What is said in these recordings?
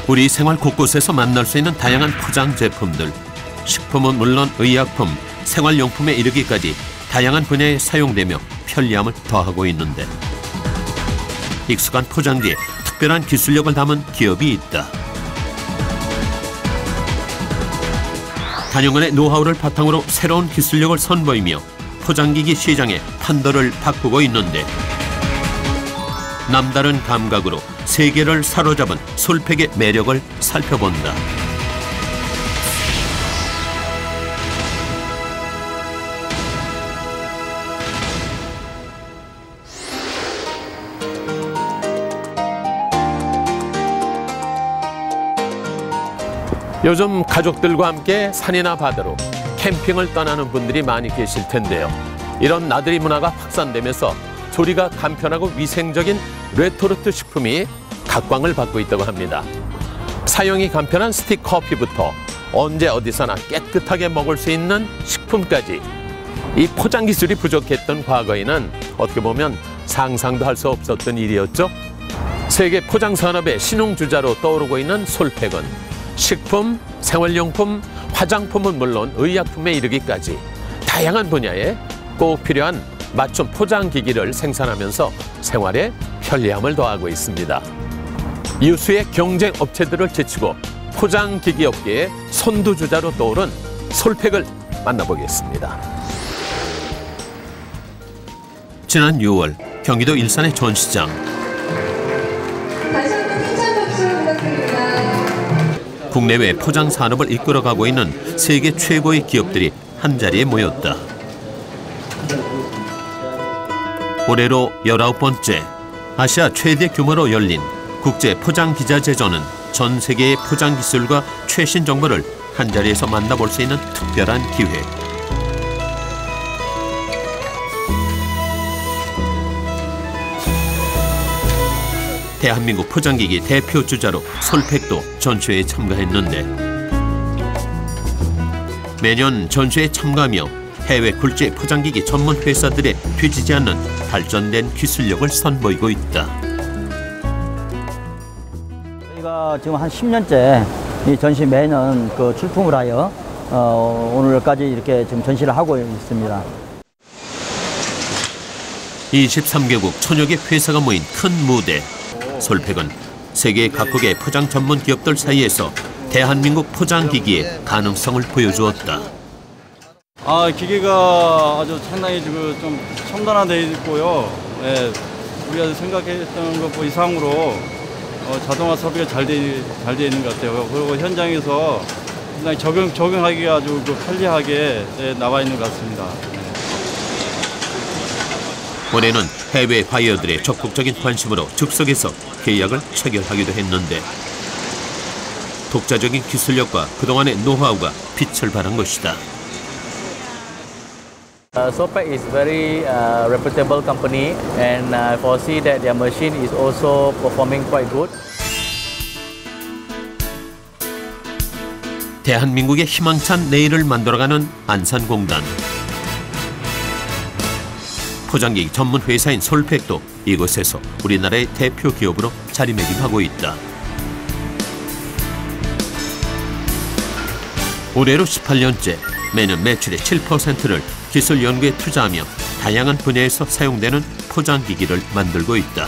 우리 생활 곳곳에서 만날 수 있는 다양한 포장 제품들, 식품은 물론 의약품, 생활용품에 이르기까지 다양한 분야에 사용되며 편리함을 더하고 있는데 익숙한 포장지에 특별한 기술력을 담은 기업이 있다. 단연간의 노하우를 바탕으로 새로운 기술력을 선보이며 포장기기 시장의 판도를 바꾸고 있는데 남다른 감각으로 세계를 사로잡은 솔팩의 매력을 살펴본다. 요즘 가족들과 함께 산이나 바다로 캠핑을 떠나는 분들이 많이 계실 텐데요. 이런 나들이 문화가 확산되면서 조리가 간편하고 위생적인 레토르트 식품이 각광을 받고 있다고 합니다. 사용이 간편한 스틱 커피부터 언제 어디서나 깨끗하게 먹을 수 있는 식품까지 이 포장 기술이 부족했던 과거에는 어떻게 보면 상상도 할 수 없었던 일이었죠. 세계 포장 산업의 신흥주자로 떠오르고 있는 솔팩은 식품, 생활용품, 화장품은 물론 의약품에 이르기까지 다양한 분야에 꼭 필요한 맞춤 포장기기를 생산하면서 생활에 편리함을 더하고 있습니다. 유수의 경쟁 업체들을 제치고 포장기기 업계의 선두주자로 떠오른 솔팩을 만나보겠습니다. 지난 6월 경기도 일산의 전시장. 다시 한번 힘찬 박수 부탁드립니다. 국내외 포장 산업을 이끌어가고 있는 세계 최고의 기업들이 한자리에 모였다. 올해로 19번째 아시아 최대 규모로 열린 국제 포장 기자 제조는 전 세계의 포장 기술과 최신 정보를 한자리에서 만나볼 수 있는 특별한 기회. 대한민국 포장기기 대표 주자로 솔팩도 전시회에 참가했는데 매년 전시회에 참가하며 해외 굴지 포장기기 전문 회사들에 뒤지지 않는 발전된 기술력을 선보이고 있다. 저희가 지금 한 10년째 이 전시 매년 출품을 하여 오늘까지 이렇게 지금 전시를 하고 있습니다. 23개국 1000여 개 회사가 모인 큰 무대. 솔팩은 세계 각국의 포장 전문 기업들 사이에서 대한민국 포장기기의 가능성을 보여주었다. 기계가 아주 상당히 좀 첨단화되어 있고요. 네, 우리가 생각했던 것 이상으로 자동화 설비가 잘 돼 있는 것 같아요. 그리고 현장에서 상당히 적용하기가 아주 편리하게 나와 있는 것 같습니다. 올해는 해외 바이어들의 적극적인 관심으로 즉석에서 계약을 체결하기도 했는데 독자적인 기술력과 그동안의 노하우가 빛을 발한 것이다. Solpac is very reputable company, and I foresee that their machine is also performing quite good. 대한민국의 희망찬 내일을 만들어가는 안산공단. 포장기기 전문 회사인 솔팩도 이곳에서 우리나라의 대표 기업으로 자리매김하고 있다. 올해로 18년째 매년 매출의 7%를 기술 연구에 투자하며 다양한 분야에서 사용되는 포장기기를 만들고 있다.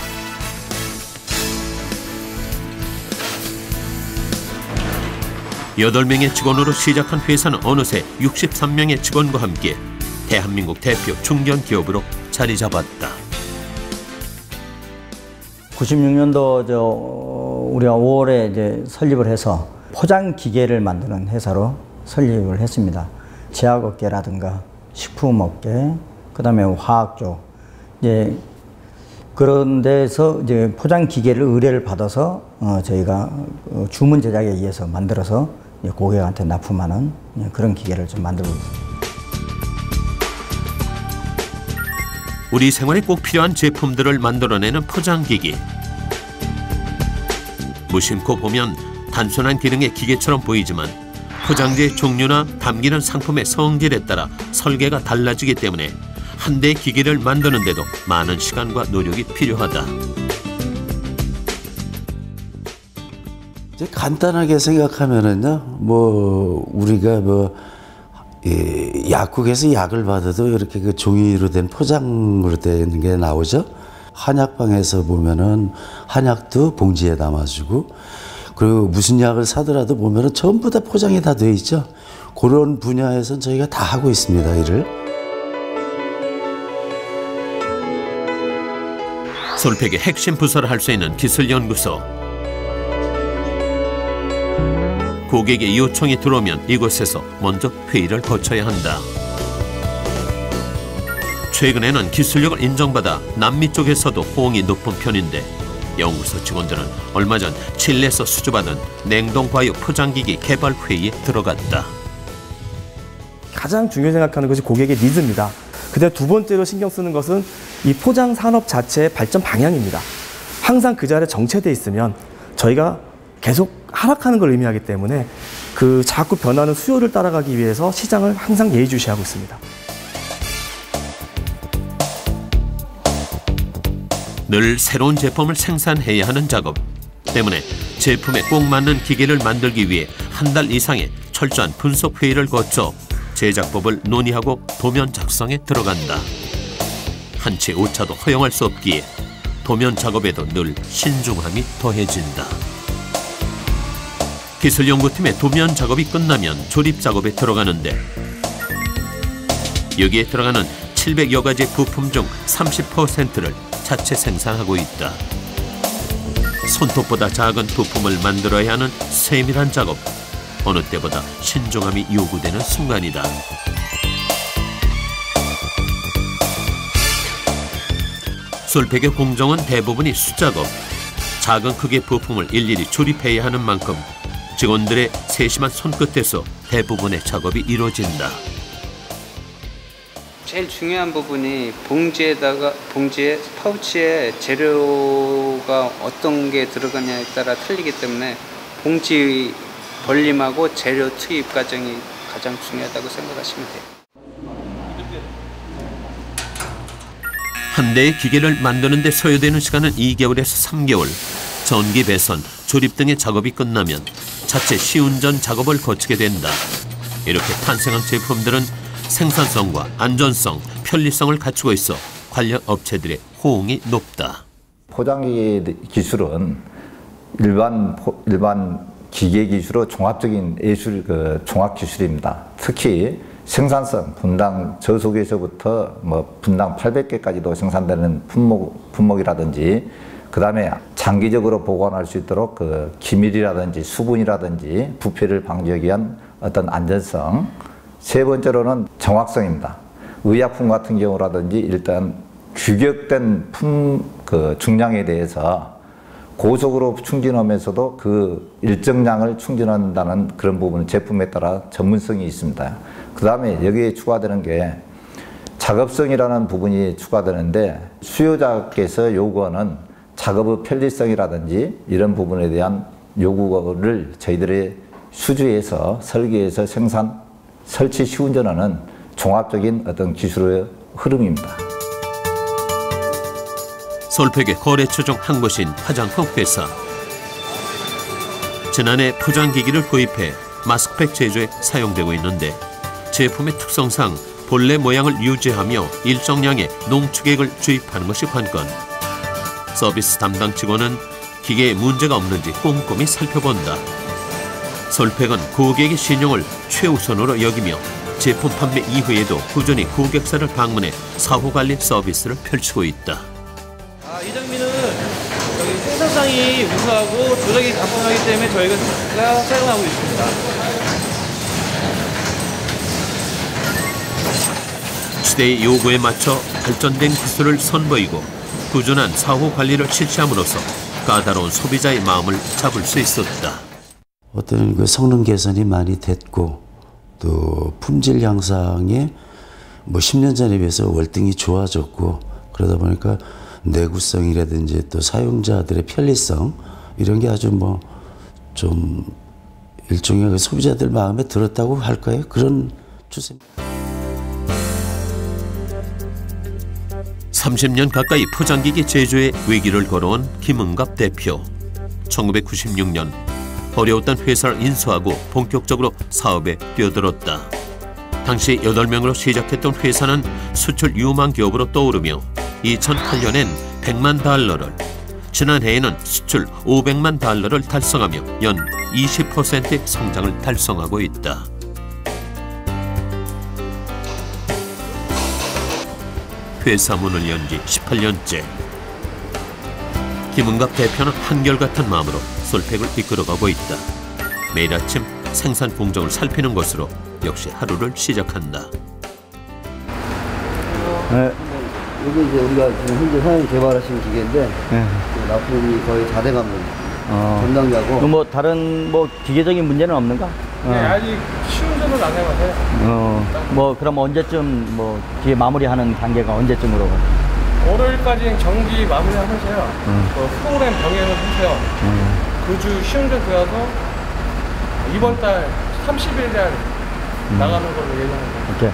여덟 명의 직원으로 시작한 회사는 어느새 63명의 직원과 함께 대한민국 대표 중견 기업으로 자리 잡았다. 96년도 우리가 5월에 이제 설립을 해서 포장 기계를 만드는 회사로 설립을 했습니다. 제약업계라든가 식품업계, 그다음에 화학 쪽, 그런 데서 이제 포장 기계를 의뢰를 받아서 저희가 주문 제작에 의해서 만들어서 고객한테 납품하는 그런 기계를 좀 만들고 있습니다. 우리 생활에 꼭 필요한 제품들을 만들어내는 포장기기. 무심코 보면 단순한 기능의 기계처럼 보이지만 포장지의 종류나 담기는 상품의 성질에 따라 설계가 달라지기 때문에 한 대의 기기를 만드는데도 많은 시간과 노력이 필요하다. 이제 간단하게 생각하면은요, 우리가 약국에서 약을 받아도 이렇게 그 종이로 된 포장으로 된 게 나오죠. 한약방에서 보면은 한약도 봉지에 담아주고, 그리고 무슨 약을 사더라도 보면은 전부 다 포장이 다 돼 있죠. 그런 분야에서는 저희가 다 하고 있습니다, 일을. 솔팩의 핵심 부서를 할 수 있는 기술연구소. 고객의 요청이 들어오면 이곳에서 먼저 회의를 거쳐야 한다. 최근에는 기술력을 인정받아 남미 쪽에서도 호응이 높은 편인데 연구소 직원들은 얼마 전 칠레에서 수주받은 냉동과육 포장기기 개발 회의에 들어갔다. 가장 중요히 생각하는 것이 고객의 니즈입니다. 그다음 두 번째로 신경 쓰는 것은 이 포장 산업 자체의 발전 방향입니다. 항상 그 자리에 정체돼 있으면 저희가 계속 하락하는 걸 의미하기 때문에 그 자꾸 변하는 수요를 따라가기 위해서 시장을 항상 예의주시하고 있습니다. 늘 새로운 제품을 생산해야 하는 작업 때문에 제품에 꼭 맞는 기계를 만들기 위해 한 달 이상의 철저한 분석 회의를 거쳐 제작법을 논의하고 도면 작성에 들어간다. 한 채 오차도 허용할 수 없기에 도면 작업에도 늘 신중함이 더해진다. 기술연구팀의 도면 작업이 끝나면 조립 작업에 들어가는데 여기에 들어가는 700여 가지 부품 중 30%를 자체 생산하고 있다. 손톱보다 작은 부품을 만들어야 하는 세밀한 작업. 어느 때보다 신중함이 요구되는 순간이다. 솔팩의 공정은 대부분이 수작업. 작은 크기의 부품을 일일이 조립해야 하는 만큼 직원들의 세심한 손끝에서 대부분의 작업이 이루어진다. 제일 중요한 부분이 봉지에 파우치에 재료가 어떤 게 들어가냐에 따라 틀리기 때문에 봉지 벌림하고 재료 투입 과정이 가장 중요하다고 생각하시면 돼요. 한 대의 기계를 만드는 데 소요되는 시간은 2개월에서 3개월. 전기 배선, 조립 등의 작업이 끝나면 자체 시운전 작업을 거치게 된다. 이렇게 탄생한 제품들은 생산성과 안전성, 편리성을 갖추고 있어 관련 업체들의 호응이 높다. 포장기계 기술은 일반 기계 기술로 종합적인 예술 종합 기술입니다. 특히 생산성, 분당 저속에서부터 분당 800개까지도 생산되는 품목이라든지, 그 다음에 장기적으로 보관할 수 있도록 기밀이라든지 수분이라든지 부패를 방지하기 위한 어떤 안전성. 세 번째로는 정확성입니다. 의약품 같은 경우라든지 일단 규격된 중량에 대해서 고속으로 충진하면서도 그 일정량을 충진한다는 그런 부분은 제품에 따라 전문성이 있습니다. 그 다음에 여기에 추가되는 게 작업성이라는 부분이 추가되는데, 수요자께서 요구하는 작업의 편리성이라든지 이런 부분에 대한 요구를 저희들이 수주해서 설계해서 설치 시운전하는 종합적인 어떤 기술의 흐름입니다. 솔팩의 거래처 중 한 곳인 화장품 회사. 지난해 포장기기를 구입해 마스크팩 제조에 사용되고 있는데 제품의 특성상 본래 모양을 유지하며 일정량의 농축액을 주입하는 것이 관건. 서비스 담당 직원은 기계에 문제가 없는지 꼼꼼히 살펴본다. 솔팩은 고객의 신용을 최우선으로 여기며 제품 판매 이후에도 꾸준히 고객사를 방문해 사후관리 서비스를 펼치고 있다. 이장비는 여기 생산상이 우수하고 조작이 가능하기 때문에 저희가 사용하고 있습니다. 시대의 요구에 맞춰 발전된 기술을 선보이고 꾸준한 사후 관리를 실시함으로써 까다로운 소비자의 마음을 잡을 수 있었다. 어떤 성능 개선이 많이 됐고 또 품질 향상에 10년 전에 비해서 월등히 좋아졌고, 그러다 보니까 내구성이라든지 또 사용자들의 편리성 이런 게 아주 좀 일종의 소비자들 마음에 들었다고 할까요? 그런 추세입니다. 30년 가까이 포장기기 제조에 외길을 걸어온 김은갑 대표. 1996년 어려웠던 회사를 인수하고 본격적으로 사업에 뛰어들었다. 당시 8명으로 시작했던 회사는 수출 유망 기업으로 떠오르며 2008년엔 100만 달러를, 지난해에는 수출 500만 달러를 달성하며 연 20%의 성장을 달성하고 있다. 회사 문을 연 지 18년째. 김은갑 대표는 한결같은 마음으로 솔팩을 이끌어가고 있다. 매일 아침 생산 공정을 살피는 것으로 역시 하루를 시작한다. 네. 여기 이제 우리가 지금 현재 사장님 개발하신 기계인데 납품이 거의 4대 감독 담당자고. 뭐 다른 뭐 기계적인 문제는 없는가? 네, 아직 시운전을 안 해봐서요. 뭐 그럼 언제쯤 뭐 기계 마무리하는 단계가 언제쯤으로? 월요일까지는 정비 마무리하면서요. 프로그램 병행을 해서 그 주 시운전 들어가서 이번 달 30일 날 나가는 걸로 예정합니다. 오케이.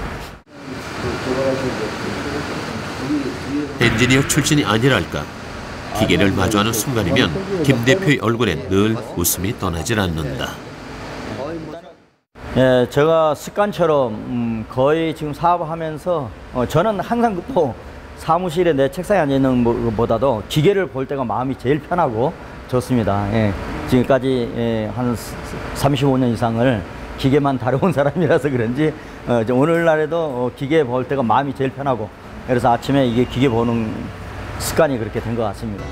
엔지니어 출신이 아니랄까. 기계를 마주하는 순간이면 김 대표의 얼굴엔 늘 웃음이 떠나질 않는다. 예, 제가 습관처럼 거의 지금 사업하면서 저는 항상 또 사무실에 내 책상에 앉아 있는 것보다도 기계를 볼 때가 마음이 제일 편하고 좋습니다. 예, 지금까지 한 35년 이상을 기계만 다뤄온 사람이라서 그런지 오늘날에도 기계 볼 때가 마음이 제일 편하고, 그래서 아침에 이게 기계 보는 습관이 그렇게 된 것 같습니다.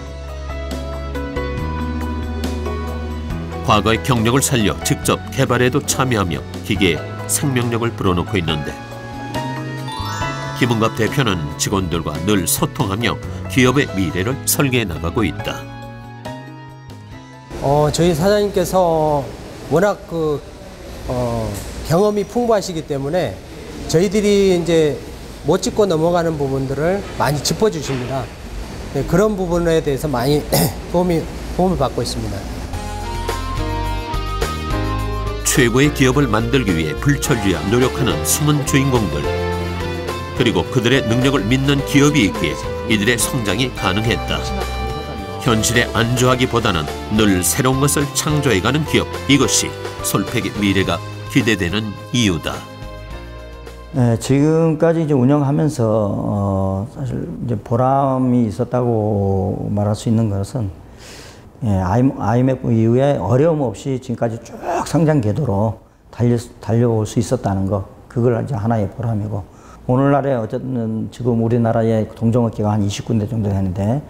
과거의 경력을 살려 직접 개발에도 참여하며 기계에 생명력을 불어넣고 있는데, 김은갑 대표는 직원들과 늘 소통하며 기업의 미래를 설계해 나가고 있다. 저희 사장님께서 워낙 경험이 풍부하시기 때문에 저희들이 이제 못 짚고 넘어가는 부분들을 많이 짚어주십니다. 네, 그런 부분에 대해서 많이 도움을 받고 있습니다. 최고의 기업을 만들기 위해 불철주야 노력하는 숨은 주인공들, 그리고 그들의 능력을 믿는 기업이 있기에 이들의 성장이 가능했다. 현실에 안주하기보다는 늘 새로운 것을 창조해가는 기업, 이것이 솔팩의 미래가 기대되는 이유다. 네, 지금까지 이제 운영하면서 사실 이제 보람이 있었다고 말할 수 있는 것은, IMF 이후에 어려움 없이 지금까지 쭉 성장 궤도로 달려올 수 있었다는 거, 그걸 이제 하나의 보람이고, 오늘날에 어쨌든 지금 우리나라의 동종업계가 한 20군데 정도 되는데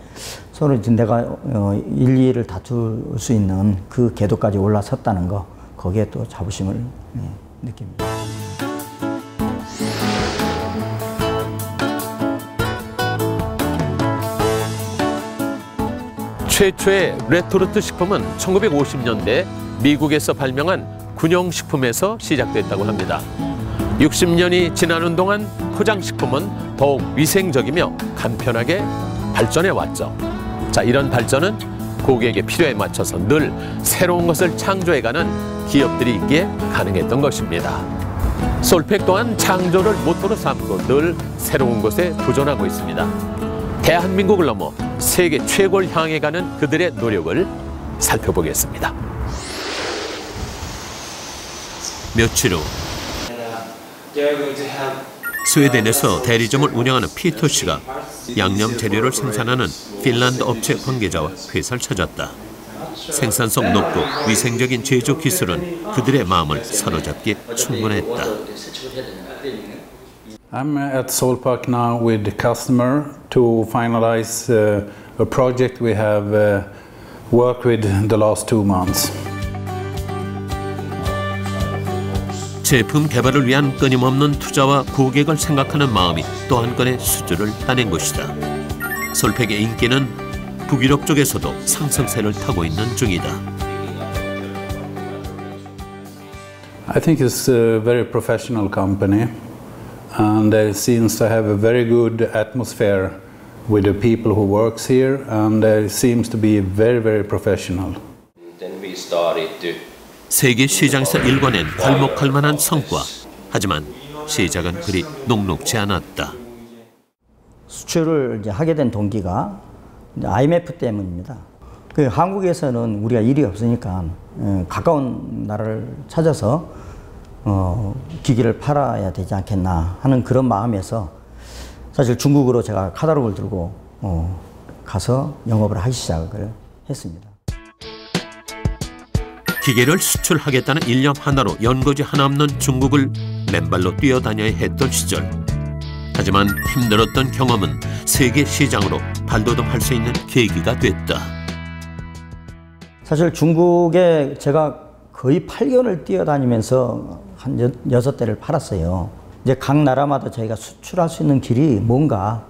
서로 지금 내가 1, 2를 다툴 수 있는 그 궤도까지 올라섰다는 거, 거기에 또 자부심을 느낍니다. 최초의 레토르트 식품은 1950년대 미국에서 발명한 군용식품에서 시작됐다고 합니다. 60년이 지나는 동안 포장식품은 더욱 위생적이며 간편하게 발전해 왔죠. 자, 이런 발전은 고객의 필요에 맞춰서 늘 새로운 것을 창조해가는 기업들이 있기에 가능했던 것입니다. 솔팩 또한 창조를 모토로 삼고 늘 새로운 것에 도전하고 있습니다. 대한민국을 넘어 세계 최고를 향해 가는 그들의 노력을 살펴보겠습니다. 며칠 후 스웨덴에서 대리점을 운영하는 피터 씨가 양념 재료를 생산하는 핀란드 업체 관계자와 회사를 찾았다. 생산성 높고 위생적인 제조 기술은 그들의 마음을 사로잡기에 충분했다. I'm at Solpark now with the customer to finalize a project we have worked with the last 2 months. 제품 개발을 위한 끊임없는 투자와 고객을 생각하는 마음이 또 한 건의 수주를 따낸 것이다. 솔팩의 인기는 북유럽 쪽에서도 상승세를 타고 있는 중이다. I think it's a very professional company and it seems to have a very good atmosphere with the people who works here and it seems to be very, very professional. Then we started to 세계 시장에서 일궈낸 괄목할 만한 성과. 하지만 시작은 그리 녹록지 않았다. 수출을 이제 하게 된 동기가 IMF 때문입니다. 그 한국에서는 우리가 일이 없으니까 가까운 나라를 찾아서 기계를 팔아야 되지 않겠나 하는 그런 마음에서 사실 중국으로 제가 카탈로그를 들고 가서 영업을 하기 시작을 했습니다. 기계를 수출하겠다는 일념 하나로 연고지 하나 없는 중국을 맨발로 뛰어다녀야 했던 시절. 하지만 힘들었던 경험은 세계 시장으로 발돋움할 수 있는 계기가 됐다. 사실 중국에 제가 거의 8개월을 뛰어다니면서 한 6대를 팔았어요. 이제 각 나라마다 저희가 수출할 수 있는 길이 뭔가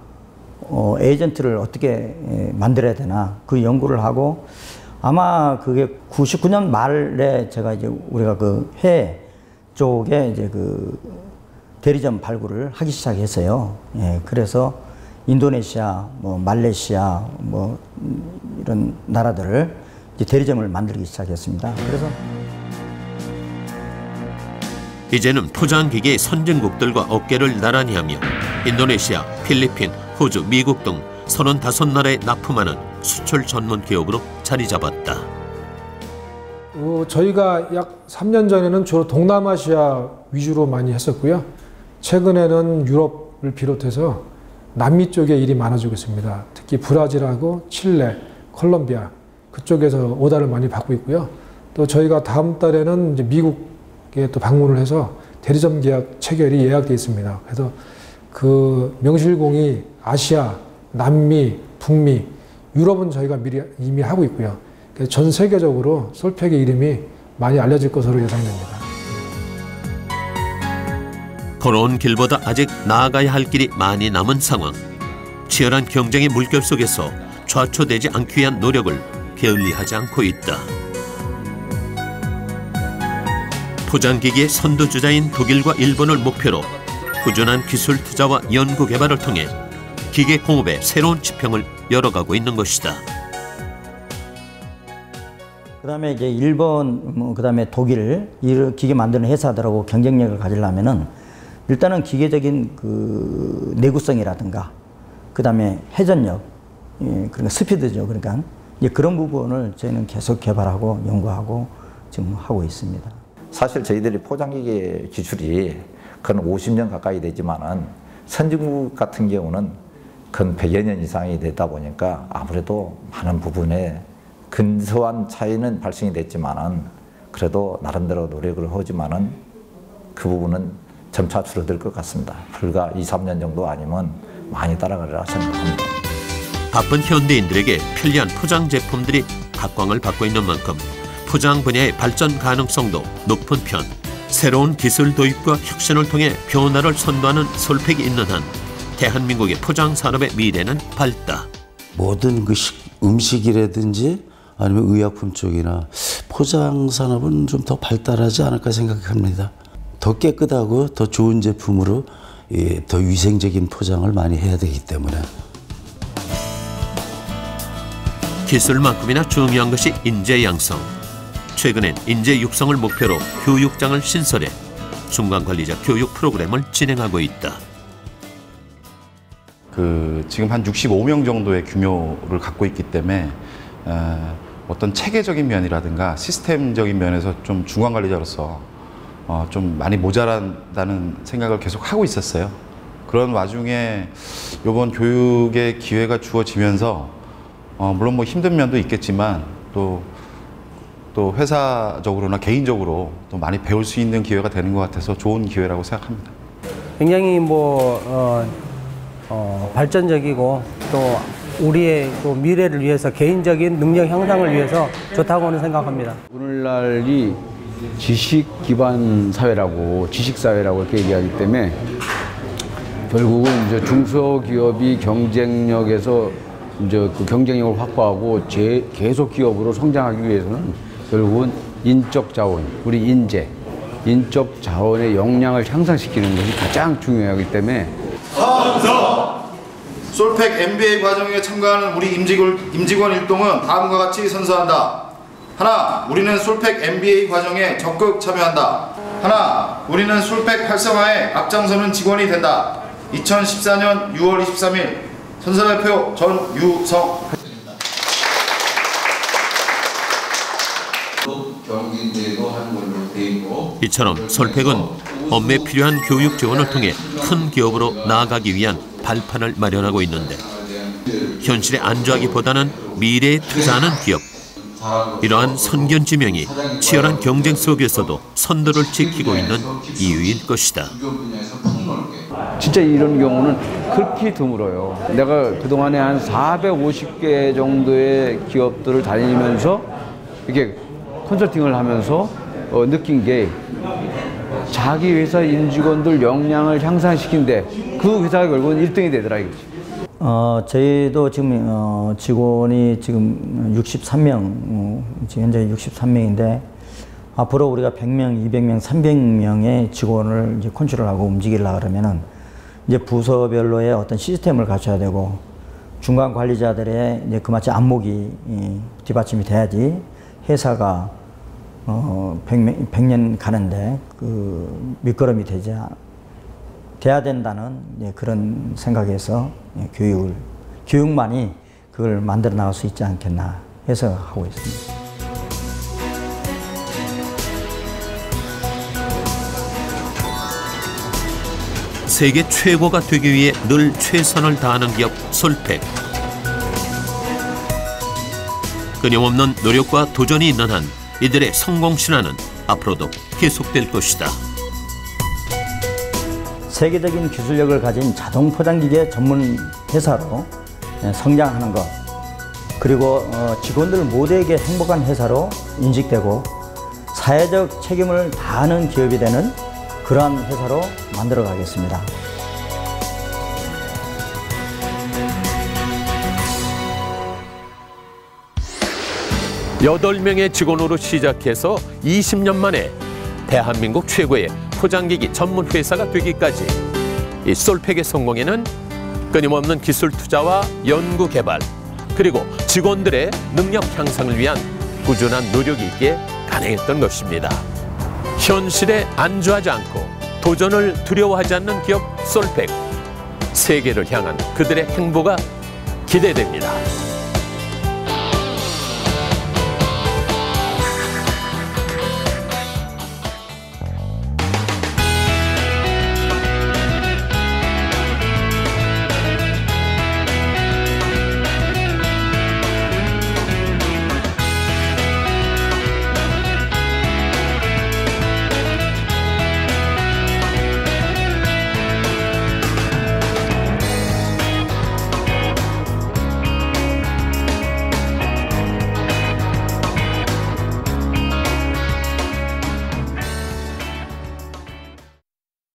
에이전트를 어떻게 만들어야 되나 그 연구를 하고 아마 그게 99년 말에 제가 이제 우리가 그 해외 쪽에 이제 그 대리점 발굴을 하기 시작했어요. 예, 그래서 인도네시아, 뭐 말레이시아, 뭐 이런 나라들을 이제 대리점을 만들기 시작했습니다. 그래서 이제는 포장기계의 선진국들과 어깨를 나란히 하며 인도네시아, 필리핀, 호주, 미국 등 35나라에 납품하는 수출 전문 기업으로 자리 잡았다. 저희가 약 3년 전에는 주로 동남아시아 위주로 많이 했었고요. 최근에는 유럽을 비롯해서 남미 쪽에 일이 많아지고 있습니다. 특히 브라질하고 칠레, 콜롬비아 그쪽에서 오다를 많이 받고 있고요. 또 저희가 다음 달에는 이제 미국에 또 방문을 해서 대리점 계약 체결이 예약되어 있습니다. 그래서 그 명실공히 아시아, 남미, 북미, 유럽은 저희가 이미 하고 있고요. 그래서 전 세계적으로 솔팩의 이름이 많이 알려질 것으로 예상됩니다. 걸어온 길보다 아직 나아가야 할 길이 많이 남은 상황. 치열한 경쟁의 물결 속에서 좌초되지 않기 위한 노력을 게을리하지 않고 있다. 포장기기의 선두주자인 독일과 일본을 목표로 꾸준한 기술 투자와 연구 개발을 통해 기계 공업의 새로운 지평을 열어가고 있는 것이다. 그다음에 이제 일본, 그다음에 독일 기계 만드는 회사들하고 경쟁력을 가지려면은 일단은 기계적인 그 내구성이라든가 그다음에 회전력, 그러니까 스피드죠. 그러니까 이제 그런 부분을 저희는 계속 개발하고 연구하고 지금 하고 있습니다. 사실 저희들이 포장기계 기술이 근 50년 가까이 되지만은 선진국 같은 경우는 근 100여 년 이상이 되다 보니까 아무래도 많은 부분에 근소한 차이는 발생이 됐지만은 그래도 나름대로 노력을 하지만은 그 부분은 점차 줄어들 것 같습니다. 불과 2, 3년 정도 아니면 많이 따라가리라 생각합니다. 바쁜 현대인들에게 편리한 포장 제품들이 각광을 받고 있는 만큼 포장 분야의 발전 가능성도 높은 편. 새로운 기술 도입과 혁신을 통해 변화를 선도하는 솔팩이 있는 한 대한민국의 포장 산업의 미래는 밝다. 모든 그 음식이라든지 아니면 의약품 쪽이나 포장 산업은 좀 더 발달하지 않을까 생각합니다. 더 깨끗하고 더 좋은 제품으로 더 위생적인 포장을 많이 해야 되기 때문에. 기술만큼이나 중요한 것이 인재 양성. 최근엔 인재 육성을 목표로 교육장을 신설해 중간관리자 교육 프로그램을 진행하고 있다. 지금 한 65명 정도의 규모를 갖고 있기 때문에 어떤 체계적인 면이라든가 시스템적인 면에서 좀 중간관리자로서 좀 많이 모자란다는 생각을 계속 하고 있었어요. 그런 와중에 이번 교육의 기회가 주어지면서 물론 뭐 힘든 면도 있겠지만 또 회사적으로나 개인적으로 또 많이 배울 수 있는 기회가 되는 것 같아서 좋은 기회라고 생각합니다. 굉장히 발전적이고 또 우리의 또 미래를 위해서 개인적인 능력 향상을 위해서 좋다고는 생각합니다. 오늘날이 지식 기반 사회라고 지식 사회라고 이렇게 얘기하기 때문에 결국은 이제 중소기업이 경쟁력에서 이제 그 경쟁력을 확보하고 계속 기업으로 성장하기 위해서는 결국은 인적 자원, 우리 인적 자원의 역량을 향상시키는 것이 가장 중요하기 때문에 솔팩 MBA 과정에 참가하는 우리 임직원 일동은 다음과 같이 선서한다. 하나, 우리는 솔팩 MBA 과정에 적극 참여한다. 하나, 우리는 솔팩 활성화에 앞장서는 직원이 된다. 2014년 6월 23일 선서대표 전유성. 경기대도 하는 걸로 돼 있고 이처럼 솔팩은 업무에 필요한 교육 지원을 통해 큰 기업으로 나아가기 위한 발판을 마련하고 있는데 현실에 안주하기보다는 미래에 투자하는 기업. 이러한 선견지명이 치열한 경쟁 속에서도 선도를 지키고 있는 이유일 것이다. 진짜 이런 경우는 극히 드물어요. 내가 그동안에 한 450개 정도의 기업들을 다니면서 이렇게 컨설팅을 하면서 느낀 게 자기 회사 임직원들 역량을 향상시킨데 그 회사가 결국은 1등이 되더라 이거지. 저희도 지금 직원이 지금 63명, 지금 현재 63명인데 앞으로 우리가 100명, 200명, 300명의 직원을 이제 컨트롤하고 움직이려고 그러면은 이제 부서별로의 어떤 시스템을 갖춰야 되고 중간 관리자들의 이제 그마치 안목이 뒷받침이 돼야지 회사가 100년 가는데 그 밑거름이 돼야 된다는 그런 생각에서 교육만이 그걸 만들어 나갈 수 있지 않겠나 해서 하고 있습니다. 세계 최고가 되기 위해 늘 최선을 다하는 기업 솔팩. 끊임없는 노력과 도전이 있는 한 이들의 성공 신화는 앞으로도 계속될 것이다. 세계적인 기술력을 가진 자동 포장기계 전문 회사로 성장하는 것, 그리고 직원들 모두에게 행복한 회사로 인식되고 사회적 책임을 다하는 기업이 되는 그러한 회사로 만들어 가겠습니다. 여덟 명의 직원으로 시작해서 20년 만에 대한민국 최고의 포장기기 전문 회사가 되기까지 이 솔팩의 성공에는 끊임없는 기술 투자와 연구 개발 그리고 직원들의 능력 향상을 위한 꾸준한 노력이 있기에 가능했던 것입니다. 현실에 안주하지 않고 도전을 두려워하지 않는 기업 솔팩. 세계를 향한 그들의 행보가 기대됩니다.